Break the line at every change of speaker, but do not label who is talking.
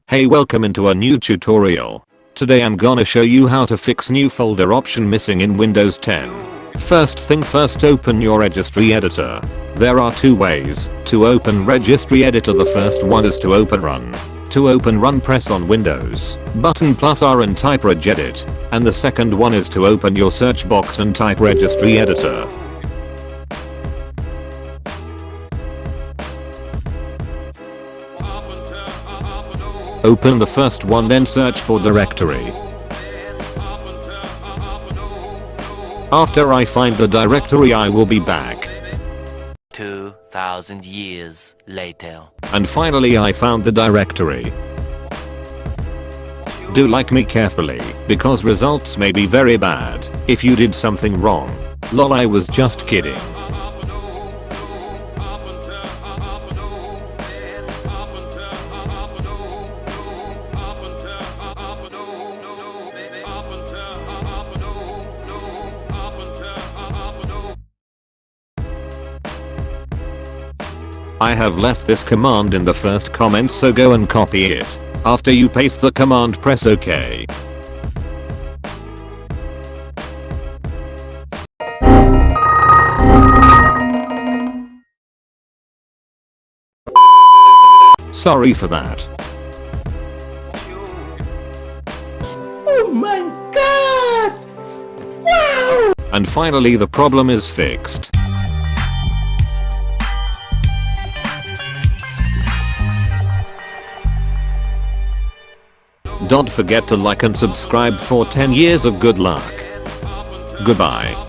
Hey, welcome into a new tutorial. Today I'm gonna show you how to fix new folder option missing in Windows 10. First thing first, open your registry editor. There are two ways to open registry editor. The first one is to open run. To open run, press on Windows button plus R and type regedit. And the second one is to open your search box and type registry editor. Open the first one, then search for directory. After I find the directory, I will be back.
2,000 years later.
And finally I found the directory. Do like me carefully, because results may be very bad if you did something wrong. Lol, I was just kidding. I have left this command in the first comment, so go and copy it. After you paste the command, press OK. Sorry for that.
Oh my god! Wow!
And finally the problem is fixed. Don't forget to like and subscribe for 10 years of good luck. Goodbye.